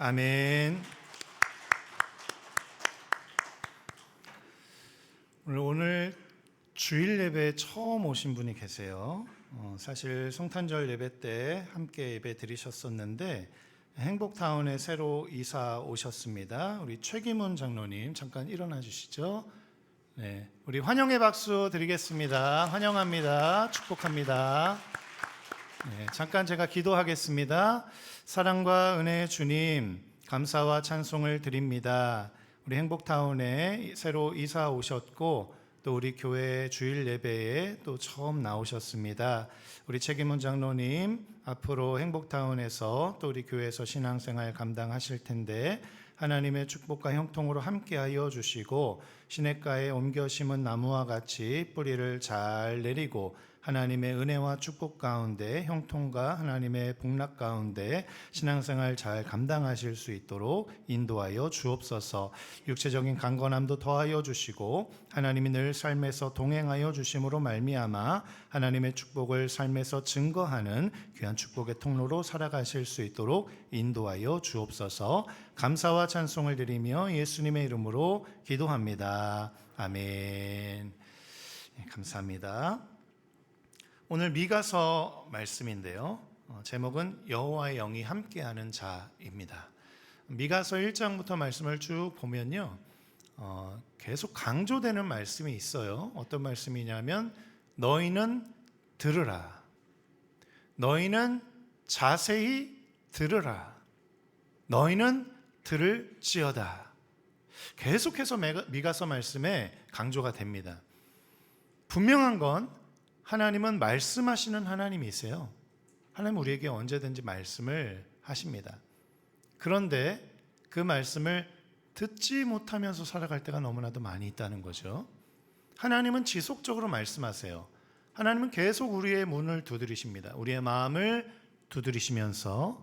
아멘. 오늘 주일 예배에 처음 오신 분이 계세요. 사실 성탄절 예배 때 함께 예배 드리셨었는데 행복타운에 새로 이사 오셨습니다. 우리 최기문 장로님 잠깐 일어나 주시죠. 네, 우리 환영의 박수 드리겠습니다. 환영합니다. 축복합니다. 네, 잠깐 제가 기도하겠습니다. 사랑과 은혜의 주님, 감사와 찬송을 드립니다. 우리 행복타운에 새로 이사 오셨고 또 우리 교회 주일 예배에 또 처음 나오셨습니다. 우리 최기문 장로님 앞으로 행복타운에서 또 우리 교회에서 신앙생활 감당하실 텐데 하나님의 축복과 형통으로 함께하여 주시고 시냇가에 옮겨 심은 나무와 같이 뿌리를 잘 내리고 하나님의 은혜와 축복 가운데 형통과 하나님의 복락 가운데 신앙생활 잘 감당하실 수 있도록 인도하여 주옵소서. 육체적인 강건함도 더하여 주시고 하나님이 늘 삶에서 동행하여 주심으로 말미암아 하나님의 축복을 삶에서 증거하는 귀한 축복의 통로로 살아가실 수 있도록 인도하여 주옵소서. 감사와 찬송을 드리며 예수님의 이름으로 기도합니다. 아멘. 감사합니다. 오늘 미가서 말씀인데요. 제목은 여호와의 영이 함께하는 자입니다. 미가서 1장부터 말씀을 쭉 보면요. 계속 강조되는 말씀이 있어요. 어떤 말씀이냐면 너희는 들으라. 너희는 자세히 들으라. 너희는 들을지어다. 계속해서 미가서 말씀에 강조가 됩니다. 분명한 건 하나님은 말씀하시는 하나님이세요. 하나님 우리에게 언제든지 말씀을 하십니다. 그런데 그 말씀을 듣지 못하면서 살아갈 때가 너무나도 많이 있다는 거죠. 하나님은 지속적으로 말씀하세요. 하나님은 계속 우리의 문을 두드리십니다. 우리의 마음을 두드리시면서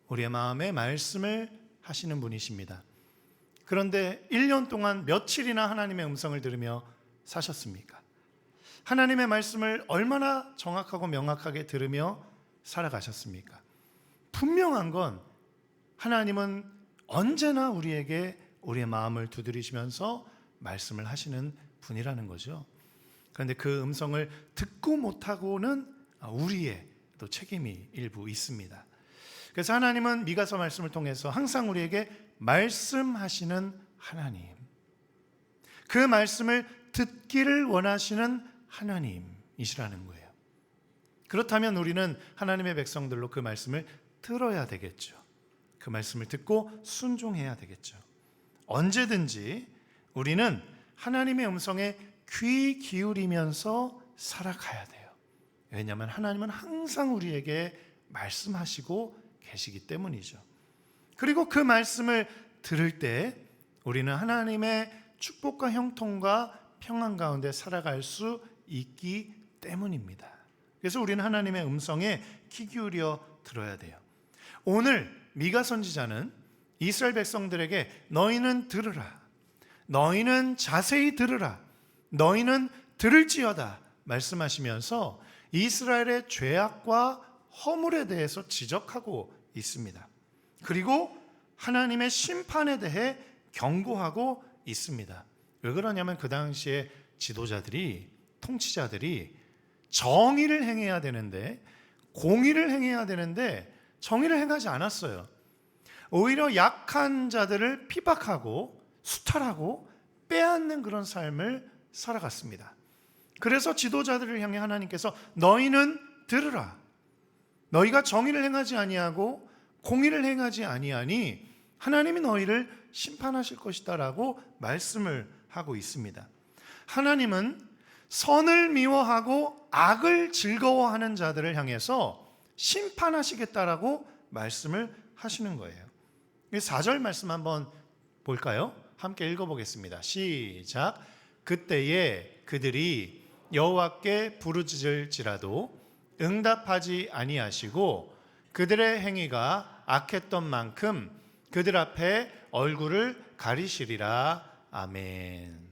우리의 마음에 말씀을 하시는 분이십니다. 그런데 1년 동안 며칠이나 하나님의 음성을 들으며 사셨습니까? 하나님의 말씀을 얼마나 정확하고 명확하게 들으며 살아가셨습니까? 분명한 건 하나님은 언제나 우리에게 우리의 마음을 두드리시면서 말씀을 하시는 분이라는 거죠. 그런데 그 음성을 듣고 못하고는 우리의 또 책임이 일부 있습니다. 그래서 하나님은 미가서 말씀을 통해서 항상 우리에게 말씀하시는 하나님, 그 말씀을 듣기를 원하시는 하나님이시라는 거예요. 그렇다면 우리는 하나님의 백성들로 그 말씀을 들어야 되겠죠. 그 말씀을 듣고 순종해야 되겠죠. 언제든지 우리는 하나님의 음성에 귀 기울이면서 살아가야 돼요. 왜냐하면 하나님은 항상 우리에게 말씀하시고 계시기 때문이죠. 그리고 그 말씀을 들을 때 우리는 하나님의 축복과 형통과 평안 가운데 살아갈 수 있기 때문입니다. 그래서 우리는 하나님의 음성에 귀 기울여 들어야 돼요. 오늘 미가 선지자는 이스라엘 백성들에게 너희는 들으라, 너희는 자세히 들으라, 너희는 들을지어다 말씀하시면서 이스라엘의 죄악과 허물에 대해서 지적하고 있습니다. 그리고 하나님의 심판에 대해 경고하고 있습니다. 왜 그러냐면 그 당시에 지도자들이, 통치자들이 정의를 행해야 되는데, 공의를 행해야 되는데 정의를 행하지 않았어요. 오히려 약한 자들을 핍박하고 수탈하고 빼앗는 그런 삶을 살아갔습니다. 그래서 지도자들을 향해 하나님께서 너희는 들으라. 너희가 정의를 행하지 아니하고 공의를 행하지 아니하니 하나님이 너희를 심판하실 것이다라고 말씀을 하고 있습니다. 하나님은 선을 미워하고 악을 즐거워하는 자들을 향해서 심판하시겠다라고 말씀을 하시는 거예요. 4절 말씀 한번 볼까요? 함께 읽어보겠습니다. 시작. 그때에 그들이 여호와께 부르짖을지라도 응답하지 아니하시고 그들의 행위가 악했던 만큼 그들 앞에 얼굴을 가리시리라. 아멘.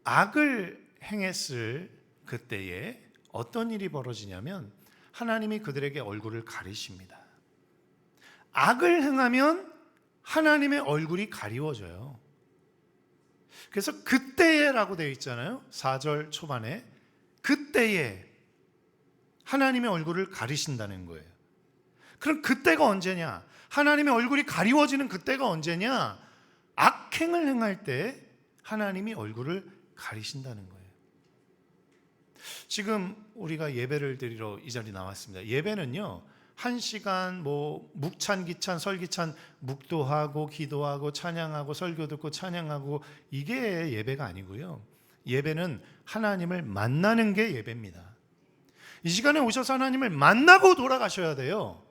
악을 행했을 그때에 어떤 일이 벌어지냐면 하나님이 그들에게 얼굴을 가리십니다. 악을 행하면 하나님의 얼굴이 가리워져요. 그래서 그때에라고 되어 있잖아요. 4절 초반에 그때에 하나님의 얼굴을 가리신다는 거예요. 그럼 그때가 언제냐? 하나님의 얼굴이 가리워지는 그때가 언제냐? 악행을 행할 때 하나님이 얼굴을 가리신다는 거예요. 지금 우리가 예배를 드리러 이 자리에 나왔습니다. 예배는요, 1시간 묵찬 기찬 설기찬 묵도하고 기도하고 찬양하고 설교 듣고 찬양하고 이게 예배가 아니고요. 예배는 하나님을 만나는 게 예배입니다. 이 시간에 오셔서 하나님을 만나고 돌아가셔야 돼요.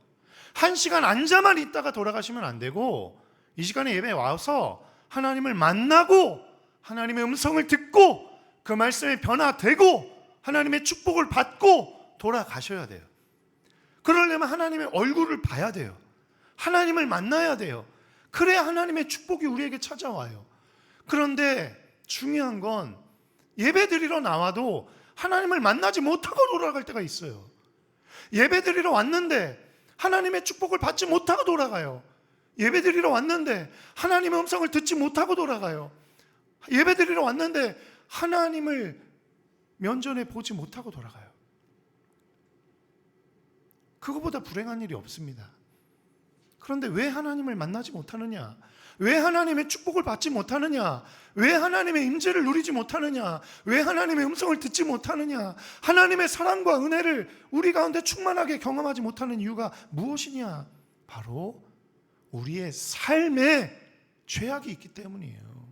1시간 앉아만 있다가 돌아가시면 안 되고, 이 시간에 예배에 와서 하나님을 만나고 하나님의 음성을 듣고 그 말씀에 변화되고 하나님의 축복을 받고 돌아가셔야 돼요. 그러려면 하나님의 얼굴을 봐야 돼요. 하나님을 만나야 돼요. 그래야 하나님의 축복이 우리에게 찾아와요. 그런데 중요한 건 예배 드리러 나와도 하나님을 만나지 못하고 돌아갈 때가 있어요. 예배 드리러 왔는데 하나님의 축복을 받지 못하고 돌아가요. 예배 드리러 왔는데 하나님의 음성을 듣지 못하고 돌아가요. 예배 드리러 왔는데 하나님을 면전에 보지 못하고 돌아가요. 그거보다 불행한 일이 없습니다. 그런데 왜 하나님을 만나지 못하느냐? 왜 하나님의 축복을 받지 못하느냐? 왜 하나님의 임재를 누리지 못하느냐? 왜 하나님의 음성을 듣지 못하느냐? 하나님의 사랑과 은혜를 우리 가운데 충만하게 경험하지 못하는 이유가 무엇이냐? 바로 우리의 삶에 죄악이 있기 때문이에요.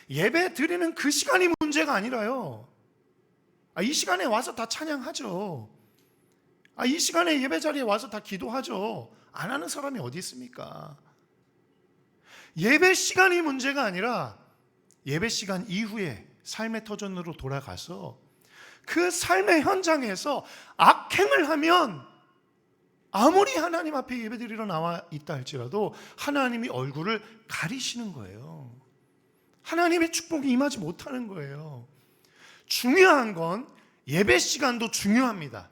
예배 드리는 그 시간이 문제가 아니라요, 이 시간에 와서 다 찬양하죠. 이 시간에 예배 자리에 와서 다 기도하죠. 안 하는 사람이 어디 있습니까? 예배 시간이 문제가 아니라 예배 시간 이후에 삶의 터전으로 돌아가서 그 삶의 현장에서 악행을 하면 아무리 하나님 앞에 예배드리러 나와 있다 할지라도 하나님이 얼굴을 가리시는 거예요. 하나님의 축복이 임하지 못하는 거예요. 중요한 건 예배 시간도 중요합니다.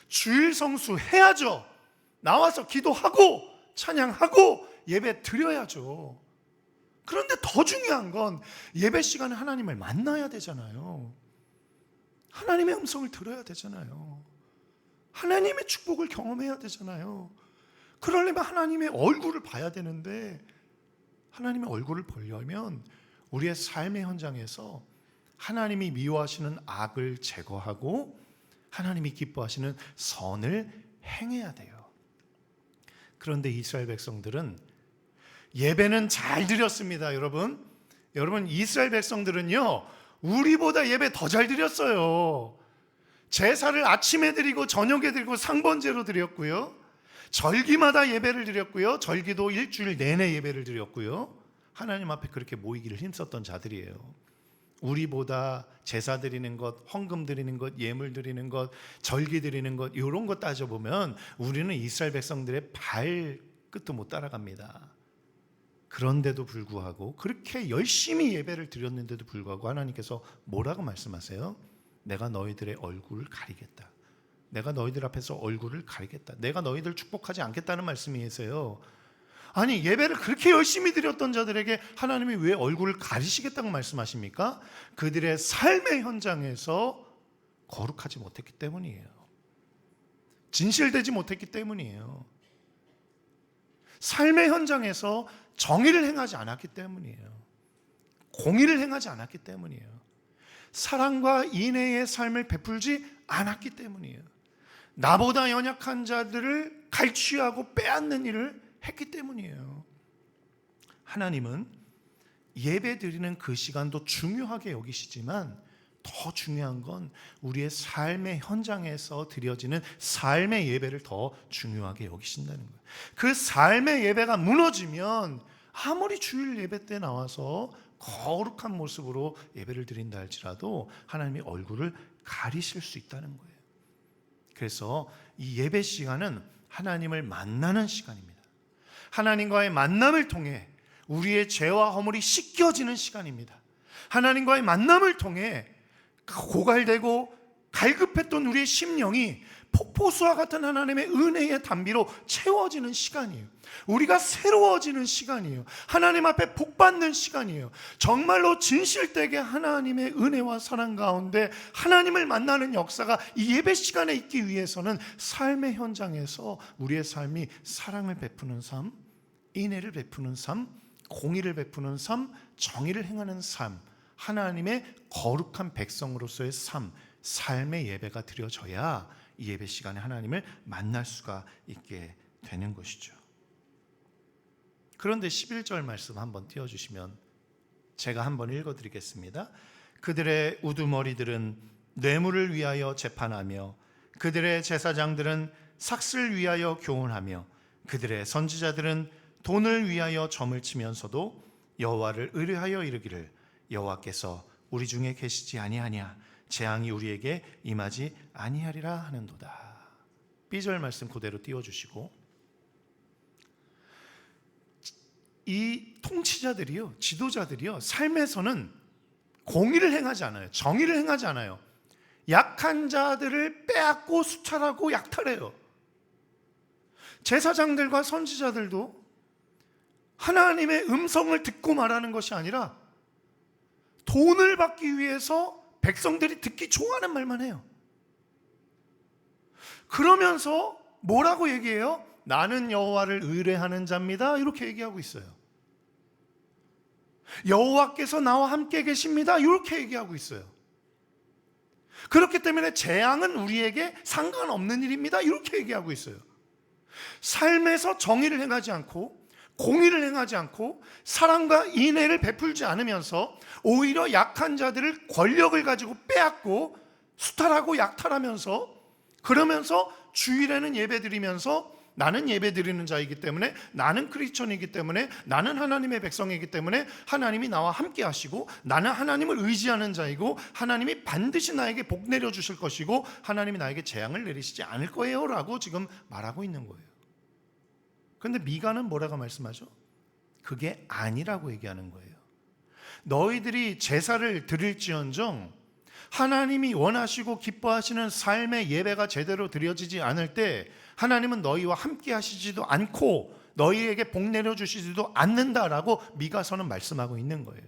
주일 성수 해야죠. 나와서 기도하고 찬양하고 예배 드려야죠. 그런데 더 중요한 건 예배 시간에 하나님을 만나야 되잖아요. 하나님의 음성을 들어야 되잖아요. 하나님의 축복을 경험해야 되잖아요. 그러려면 하나님의 얼굴을 봐야 되는데, 하나님의 얼굴을 보려면 우리의 삶의 현장에서 하나님이 미워하시는 악을 제거하고 하나님이 기뻐하시는 선을 행해야 돼요. 그런데 이스라엘 백성들은 예배는 잘 드렸습니다. 여러분 이스라엘 백성들은요, 우리보다 예배 더 잘 드렸어요. 제사를 아침에 드리고 저녁에 드리고 상번제로 드렸고요, 절기마다 예배를 드렸고요, 절기도 일주일 내내 예배를 드렸고요. 하나님 앞에 그렇게 모이기를 힘썼던 자들이에요. 우리보다 제사 드리는 것, 헌금 드리는 것, 예물 드리는 것, 절기 드리는 것, 이런 거 따져보면 우리는 이스라엘 백성들의 발끝도 못 따라갑니다. 그런데도 불구하고, 그렇게 열심히 예배를 드렸는데도 불구하고 하나님께서 뭐라고 말씀하세요? 내가 너희들의 얼굴을 가리겠다. 내가 너희들 앞에서 얼굴을 가리겠다. 내가 너희들 축복하지 않겠다는 말씀이세요. 아니, 예배를 그렇게 열심히 드렸던 자들에게 하나님이 왜 얼굴을 가리시겠다고 말씀하십니까? 그들의 삶의 현장에서 거룩하지 못했기 때문이에요. 진실되지 못했기 때문이에요. 삶의 현장에서 정의를 행하지 않았기 때문이에요. 공의를 행하지 않았기 때문이에요. 사랑과 인애의 삶을 베풀지 않았기 때문이에요. 나보다 연약한 자들을 갈취하고 빼앗는 일을 했기 때문이에요. 하나님은 예배 드리는 그 시간도 중요하게 여기시지만 더 중요한 건 우리의 삶의 현장에서 드려지는 삶의 예배를 더 중요하게 여기신다는 거예요. 그 삶의 예배가 무너지면 아무리 주일 예배 때 나와서 거룩한 모습으로 예배를 드린다 할지라도 하나님이 얼굴을 가리실 수 있다는 거예요. 그래서 이 예배 시간은 하나님을 만나는 시간입니다. 하나님과의 만남을 통해 우리의 죄와 허물이 씻겨지는 시간입니다. 하나님과의 만남을 통해 고갈되고 갈급했던 우리의 심령이 폭포수와 같은 하나님의 은혜의 단비로 채워지는 시간이에요. 우리가 새로워지는 시간이에요. 하나님 앞에 복받는 시간이에요. 정말로 진실되게 하나님의 은혜와 사랑 가운데 하나님을 만나는 역사가 이 예배 시간에 있기 위해서는 삶의 현장에서 우리의 삶이 사랑을 베푸는 삶, 인애를 베푸는 삶, 공의를 베푸는 삶, 정의를 행하는 삶, 하나님의 거룩한 백성으로서의 삶, 삶의 예배가 드려져야 이 예배 시간에 하나님을 만날 수가 있게 되는 것이죠. 그런데 11절 말씀 한번 띄워주시면 제가 한번 읽어드리겠습니다. 그들의 우두머리들은 뇌물을 위하여 재판하며 그들의 제사장들은 삭슬 위하여 교훈하며 그들의 선지자들은 돈을 위하여 점을 치면서도 여호와를 의뢰하여 이르기를 여호와께서 우리 중에 계시지 아니하냐 재앙이 우리에게 임하지 아니하리라 하는도다. B절 말씀 그대로 띄워주시고, 이 통치자들이요, 지도자들이요, 삶에서는 공의를 행하지 않아요. 정의를 행하지 않아요. 약한 자들을 빼앗고 수탈하고 약탈해요. 제사장들과 선지자들도 하나님의 음성을 듣고 말하는 것이 아니라 돈을 받기 위해서 백성들이 듣기 좋아하는 말만 해요. 그러면서 뭐라고 얘기해요? 나는 여호와를 의뢰하는 자입니다. 이렇게 얘기하고 있어요. 여호와께서 나와 함께 계십니다. 이렇게 얘기하고 있어요. 그렇기 때문에 재앙은 우리에게 상관없는 일입니다. 이렇게 얘기하고 있어요. 삶에서 정의를 행하지 않고 공의를 행하지 않고 사랑과 인애를 베풀지 않으면서 오히려 약한 자들을 권력을 가지고 빼앗고 수탈하고 약탈하면서, 그러면서 주일에는 예배드리면서 나는 예배드리는 자이기 때문에, 나는 크리스천이기 때문에, 나는 하나님의 백성이기 때문에 하나님이 나와 함께 하시고 나는 하나님을 의지하는 자이고 하나님이 반드시 나에게 복 내려주실 것이고 하나님이 나에게 재앙을 내리시지 않을 거예요 라고 지금 말하고 있는 거예요. 그런데 미가는 뭐라고 말씀하죠? 그게 아니라고 얘기하는 거예요. 너희들이 제사를 드릴지언정 하나님이 원하시고 기뻐하시는 삶의 예배가 제대로 드려지지 않을 때 하나님은 너희와 함께 하시지도 않고 너희에게 복 내려주시지도 않는다라고 미가서는 말씀하고 있는 거예요.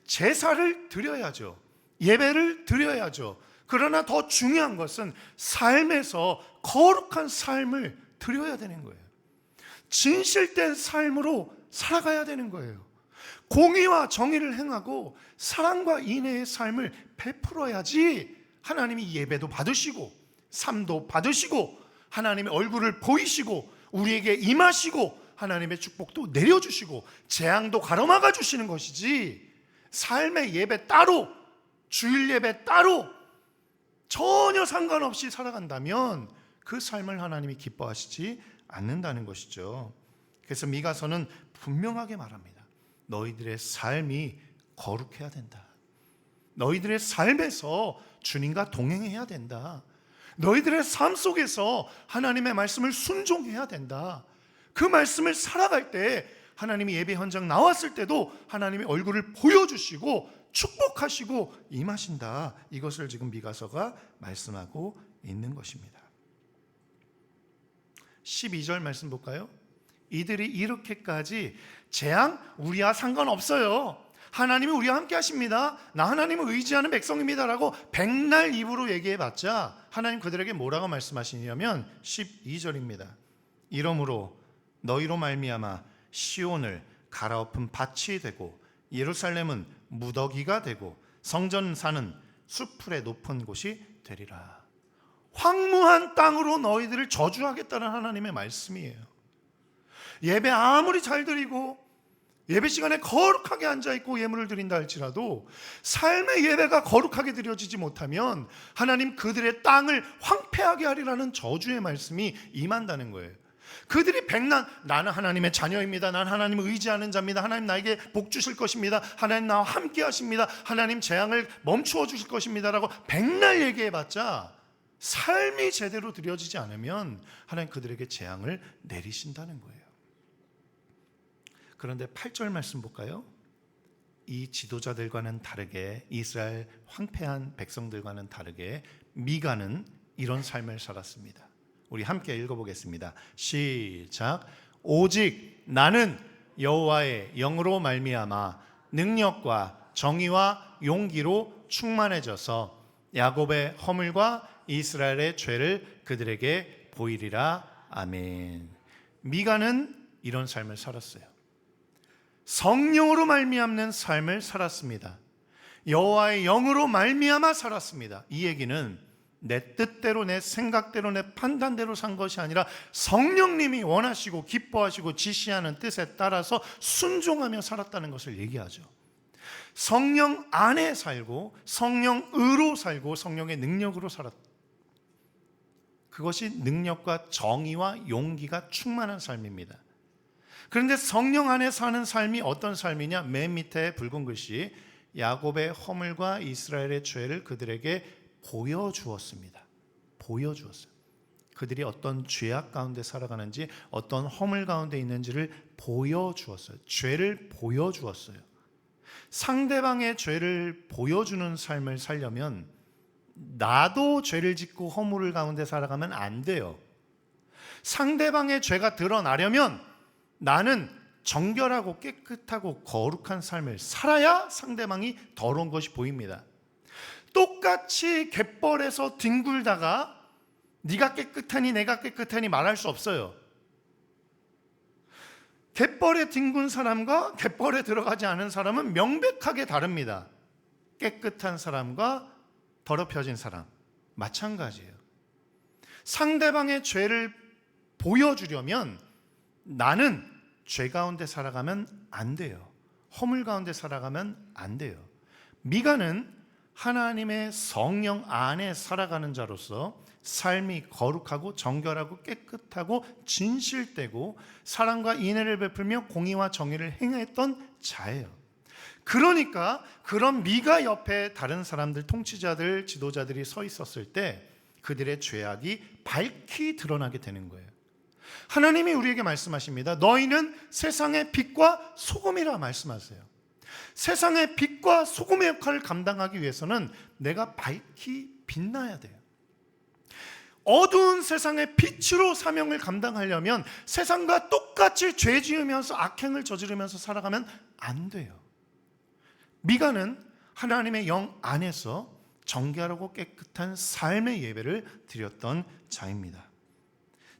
제사를 드려야죠. 예배를 드려야죠. 그러나 더 중요한 것은 삶에서 거룩한 삶을 드려야 되는 거예요. 진실된 삶으로 살아가야 되는 거예요. 공의와 정의를 행하고 사랑과 인애의 삶을 베풀어야지 하나님이 예배도 받으시고 삶도 받으시고 하나님의 얼굴을 보이시고 우리에게 임하시고 하나님의 축복도 내려주시고 재앙도 가로막아 주시는 것이지, 삶의 예배 따로 주일 예배 따로 전혀 상관없이 살아간다면 그 삶을 하나님이 기뻐하시지 않는다는 것이죠. 그래서 미가서는 분명하게 말합니다. 너희들의 삶이 거룩해야 된다. 너희들의 삶에서 주님과 동행해야 된다. 너희들의 삶 속에서 하나님의 말씀을 순종해야 된다. 그 말씀을 살아갈 때 하나님이 예배 현장 나왔을 때도 하나님의 얼굴을 보여주시고 축복하시고 임하신다. 이것을 지금 미가서가 말씀하고 있는 것입니다. 12절 말씀 볼까요? 이들이 이렇게까지 재앙 우리와 상관없어요. 하나님이 우리와 함께 하십니다. 나 하나님을 의지하는 백성입니다라고 백날 입으로 얘기해봤자 하나님 그들에게 뭐라고 말씀하시냐면 12절입니다. 이러므로 너희로 말미암아 시온을 갈아엎은 밭이 되고 예루살렘은 무더기가 되고 성전산은 수풀의 높은 곳이 되리라. 황무한 땅으로 너희들을 저주하겠다는 하나님의 말씀이에요. 예배 아무리 잘 드리고 예배 시간에 거룩하게 앉아있고 예물을 드린다 할지라도 삶의 예배가 거룩하게 드려지지 못하면 하나님 그들의 땅을 황폐하게 하리라는 저주의 말씀이 임한다는 거예요. 그들이 백날 나는 하나님의 자녀입니다. 나는 하나님을 의지하는 자입니다. 하나님 나에게 복 주실 것입니다. 하나님 나와 함께 하십니다. 하나님 재앙을 멈추어 주실 것입니다 라고 백날 얘기해봤자 삶이 제대로 드려지지 않으면 하나님 그들에게 재앙을 내리신다는 거예요. 그런데 8절 말씀 볼까요? 이 지도자들과는 다르게 이스라엘 황폐한 백성들과는 다르게 미가는 이런 삶을 살았습니다. 우리 함께 읽어보겠습니다. 시작. 오직 나는 여호와의 영으로 말미암아 능력과 정의와 용기로 충만해져서 야곱의 허물과 이스라엘의 죄를 그들에게 보이리라. 아멘. 미가는 이런 삶을 살았어요. 성령으로 말미암는 삶을 살았습니다. 여호와의 영으로 말미암아 살았습니다. 이 얘기는 내 뜻대로, 내 생각대로, 내 판단대로 산 것이 아니라 성령님이 원하시고 기뻐하시고 지시하는 뜻에 따라서 순종하며 살았다는 것을 얘기하죠. 성령 안에 살고 성령으로 살고 성령의 능력으로 살았다. 그것이 능력과 정의와 용기가 충만한 삶입니다. 그런데 성령 안에 사는 삶이 어떤 삶이냐? 맨 밑에 붉은 글씨, 야곱의 허물과 이스라엘의 죄를 그들에게 보여주었습니다. 보여주었어요. 그들이 어떤 죄악 가운데 살아가는지, 어떤 허물 가운데 있는지를 보여주었어요. 죄를 보여주었어요. 상대방의 죄를 보여주는 삶을 살려면 나도 죄를 짓고 허물 가운데 살아가면 안 돼요. 상대방의 죄가 드러나려면 나는 정결하고 깨끗하고 거룩한 삶을 살아야 상대방이 더러운 것이 보입니다. 똑같이 갯벌에서 뒹굴다가 네가 깨끗하니 내가 깨끗하니 말할 수 없어요. 갯벌에 뒹군 사람과 갯벌에 들어가지 않은 사람은 명백하게 다릅니다. 깨끗한 사람과 더럽혀진 사람 마찬가지예요. 상대방의 죄를 보여주려면 나는 죄 가운데 살아가면 안 돼요. 허물 가운데 살아가면 안 돼요. 미가는 하나님의 성령 안에 살아가는 자로서 삶이 거룩하고 정결하고 깨끗하고 진실되고 사랑과 인애를 베풀며 공의와 정의를 행했던 자예요. 그러니까 그런 미가 옆에 다른 사람들, 통치자들, 지도자들이 서 있었을 때 그들의 죄악이 밝히 드러나게 되는 거예요. 하나님이 우리에게 말씀하십니다. 너희는 세상의 빛과 소금이라 말씀하세요. 세상의 빛과 소금의 역할을 감당하기 위해서는 내가 밝히 빛나야 돼요. 어두운 세상의 빛으로 사명을 감당하려면 세상과 똑같이 죄 지으면서 악행을 저지르면서 살아가면 안 돼요. 미가는 하나님의 영 안에서 정결하고 깨끗한 삶의 예배를 드렸던 자입니다.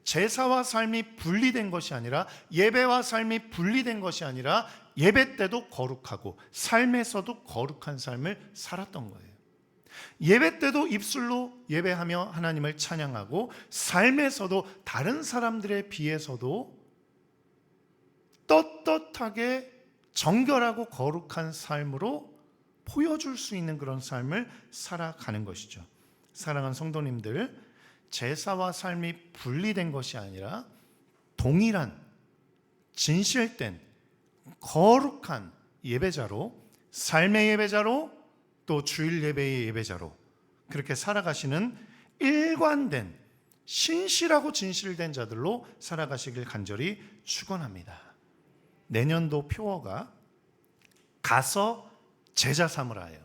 제사와 삶이 분리된 것이 아니라, 예배와 삶이 분리된 것이 아니라 예배 때도 거룩하고 삶에서도 거룩한 삶을 살았던 거예요. 예배 때도 입술로 예배하며 하나님을 찬양하고 삶에서도 다른 사람들에 비해서도 떳떳하게 정결하고 거룩한 삶으로 보여줄 수 있는 그런 삶을 살아가는 것이죠. 사랑하는 성도님들, 제사와 삶이 분리된 것이 아니라 동일한 진실된 거룩한 예배자로, 삶의 예배자로, 또 주일 예배의 예배자로 그렇게 살아가시는 일관된 신실하고 진실된 자들로 살아가시길 간절히 축원합니다. 내년도 표어가 가서 제자 삼으라예요.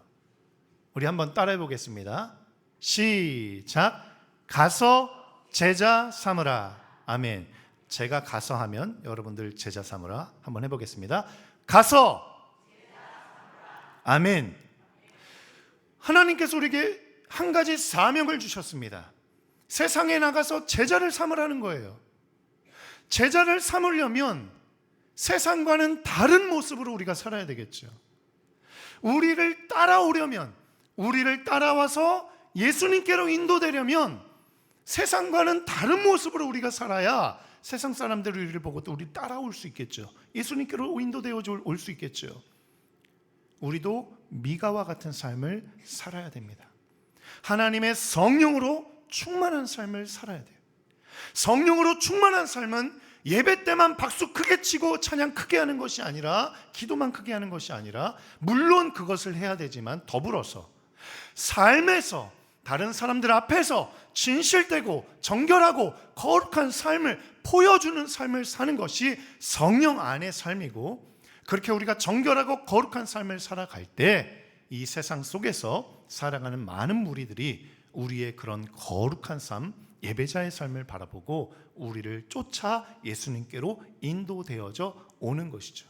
우리 한번 따라해 보겠습니다. 시작. 가서 제자 삼으라. 아멘. 제가 가서 하면 여러분들 제자 삼으라 한번 해보겠습니다. 가서. 아멘. 하나님께서 우리에게 한 가지 사명을 주셨습니다. 세상에 나가서 제자를 삼으라는 거예요. 제자를 삼으려면 세상과는 다른 모습으로 우리가 살아야 되겠죠. 우리를 따라오려면, 우리를 따라와서 예수님께로 인도되려면 세상과는 다른 모습으로 우리가 살아야 세상 사람들이 우리를 보고 또 우리 따라올 수 있겠죠. 예수님께로 인도되어 올 수 있겠죠. 우리도 미가와 같은 삶을 살아야 됩니다. 하나님의 성령으로 충만한 삶을 살아야 돼요. 성령으로 충만한 삶은 예배 때만 박수 크게 치고 찬양 크게 하는 것이 아니라, 기도만 크게 하는 것이 아니라, 물론 그것을 해야 되지만 더불어서 삶에서 다른 사람들 앞에서 진실되고 정결하고 거룩한 삶을 보여주는 삶을 사는 것이 성령 안의 삶이고, 그렇게 우리가 정결하고 거룩한 삶을 살아갈 때 이 세상 속에서 살아가는 많은 무리들이 우리의 그런 거룩한 삶, 예배자의 삶을 바라보고 우리를 쫓아 예수님께로 인도되어져 오는 것이죠.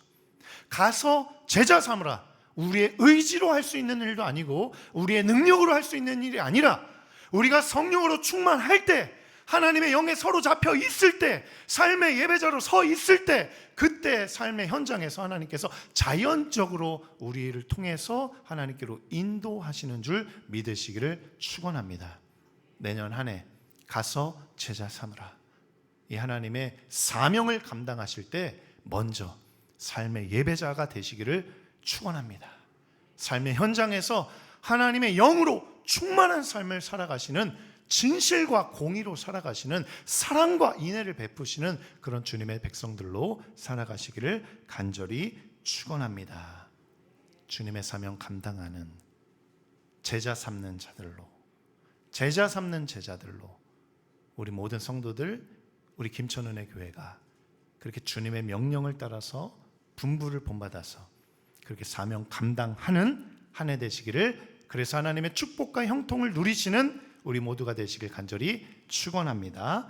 가서 제자 삼으라. 우리의 의지로 할 수 있는 일도 아니고 우리의 능력으로 할 수 있는 일이 아니라 우리가 성령으로 충만할 때, 하나님의 영에 서로 잡혀 있을 때, 삶의 예배자로 서 있을 때, 그때 삶의 현장에서 하나님께서 자연적으로 우리를 통해서 하나님께로 인도하시는 줄 믿으시기를 축원합니다. 내년 한 해 가서 제자 삼으라. 이 하나님의 사명을 감당하실 때 먼저 삶의 예배자가 되시기를 축원합니다. 삶의 현장에서 하나님의 영으로 충만한 삶을 살아가시는, 진실과 공의로 살아가시는, 사랑과 인애를 베푸시는 그런 주님의 백성들로 살아가시기를 간절히 축원합니다. 주님의 사명 감당하는 제자 삼는 자들로, 제자 삼는 제자들로 우리 모든 성도들, 우리 김천은혜 교회가 그렇게 주님의 명령을 따라서 분부를 본받아서 그렇게 사명 감당하는 한 해 되시기를, 그래서 하나님의 축복과 형통을 누리시는 우리 모두가 되시길 간절히 축원합니다.